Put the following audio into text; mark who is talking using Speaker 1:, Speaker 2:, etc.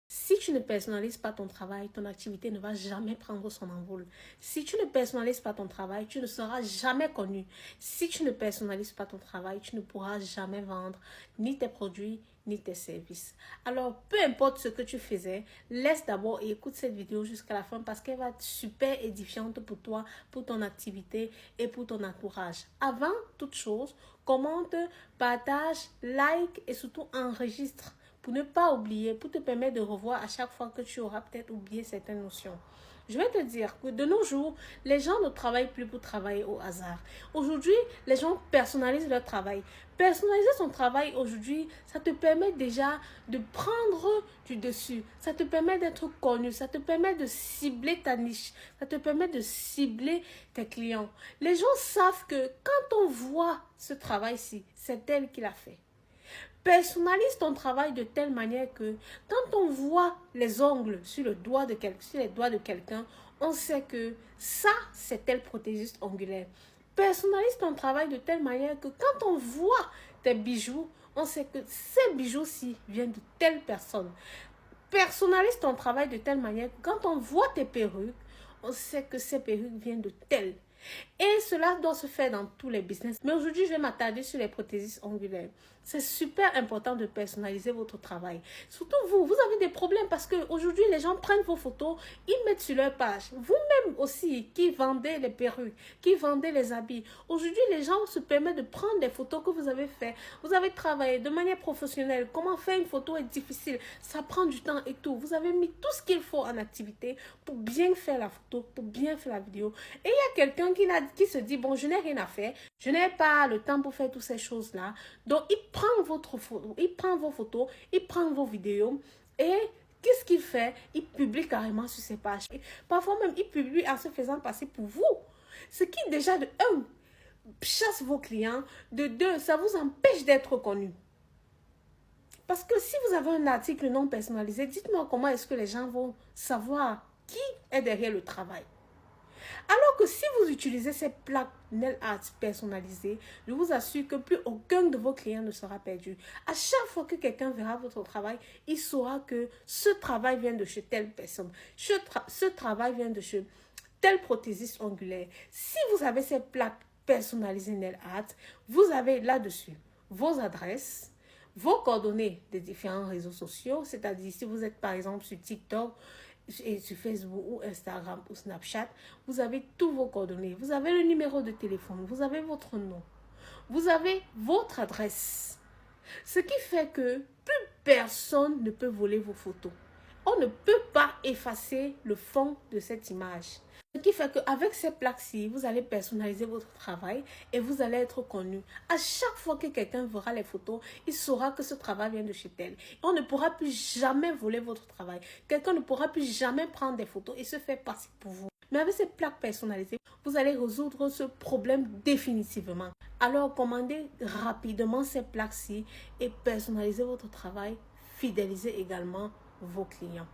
Speaker 1: Si tu ne personnalises pas ton travail, ton activité ne va jamais prendre son envol. Si tu ne personnalises pas ton travail, tu ne seras jamais connu. Si tu ne personnalises pas ton travail, tu ne pourras jamais vendre ni tes produits, ni tes services. Alors, peu importe ce que tu faisais, laisse d'abord et écoute cette vidéo jusqu'à la fin parce qu'elle va être super édifiante pour toi, pour ton activité et pour ton entourage. Avant toute chose, commente, partage, like et surtout enregistre pour ne pas oublier, pour te permettre de revoir à chaque fois que tu auras peut-être oublié certaines notions. Je vais te dire que de nos jours, les gens ne travaillent plus pour travailler au hasard. Aujourd'hui, les gens personnalisent leur travail. Personnaliser son travail aujourd'hui, ça te permet déjà de prendre du dessus. Ça te permet d'être connu. Ça te permet de cibler ta niche. Ça te permet de cibler tes clients. Les gens savent que quand on voit ce travail-ci, c'est elle qui l'a fait. Personnalise ton travail de telle manière que quand on voit les ongles sur les doigts de quelqu'un, on sait que ça, c'est tel prothésiste ongulaire. Personnalise ton travail de telle manière que quand on voit tes bijoux, on sait que ces bijoux-ci viennent de telle personne. Personnalise ton travail de telle manière que quand on voit tes perruques, on sait que ces perruques viennent de telle. Et cela doit se faire dans tous les business. Mais aujourd'hui, je vais m'attarder sur les prothésistes ongulaires. C'est super important de personnaliser votre travail. Surtout vous avez des problèmes parce qu'aujourd'hui, les gens prennent vos photos, ils mettent sur leur page. Vous-même aussi, qui vendez les perruques, qui vendez les habits. Aujourd'hui, les gens se permettent de prendre des photos que vous avez faites. Vous avez travaillé de manière professionnelle. Comment faire une photo est difficile. Ça prend du temps et tout. Vous avez mis tout ce qu'il faut en activité pour bien faire la photo, pour bien faire la vidéo. Et il y a quelqu'un qui se dit, bon, je n'ai rien à faire, je n'ai pas le temps pour faire toutes ces choses-là. Donc, il prend votre photo, il prend vos photos, il prend vos vidéos et qu'est-ce qu'il fait? Il publie carrément sur ses pages. Parfois même, il publie en se faisant passer pour vous. Ce qui, déjà, de un, chasse vos clients, de deux, ça vous empêche d'être connu. Parce que si vous avez un article non personnalisé, dites-moi comment est-ce que les gens vont savoir qui est derrière le travail. Alors que si vous utilisez ces plaques nail art personnalisées, je vous assure que plus aucun de vos clients ne sera perdu. À chaque fois que quelqu'un verra votre travail, il saura que ce travail vient de chez telle personne. Ce travail vient de chez tel prothésiste ongulaire. Si vous avez ces plaques personnalisées nail art, vous avez là-dessus vos adresses, vos coordonnées des différents réseaux sociaux, c'est-à-dire si vous êtes par exemple sur TikTok, et sur Facebook ou Instagram ou Snapchat, vous avez tous vos coordonnées. Vous avez le numéro de téléphone, vous avez votre nom, vous avez votre adresse. Ce qui fait que plus personne ne peut voler vos photos. On ne peut pas effacer le fond de cette image. Ce qui fait qu'avec ces plaques-ci, vous allez personnaliser votre travail et vous allez être connu. À chaque fois que quelqu'un verra les photos, il saura que ce travail vient de chez elle. On ne pourra plus jamais voler votre travail. Quelqu'un ne pourra plus jamais prendre des photos et se faire passer pour vous. Mais avec ces plaques personnalisées, vous allez résoudre ce problème définitivement. Alors, commandez rapidement ces plaques-ci et personnalisez votre travail. Fidélisez également vos clients.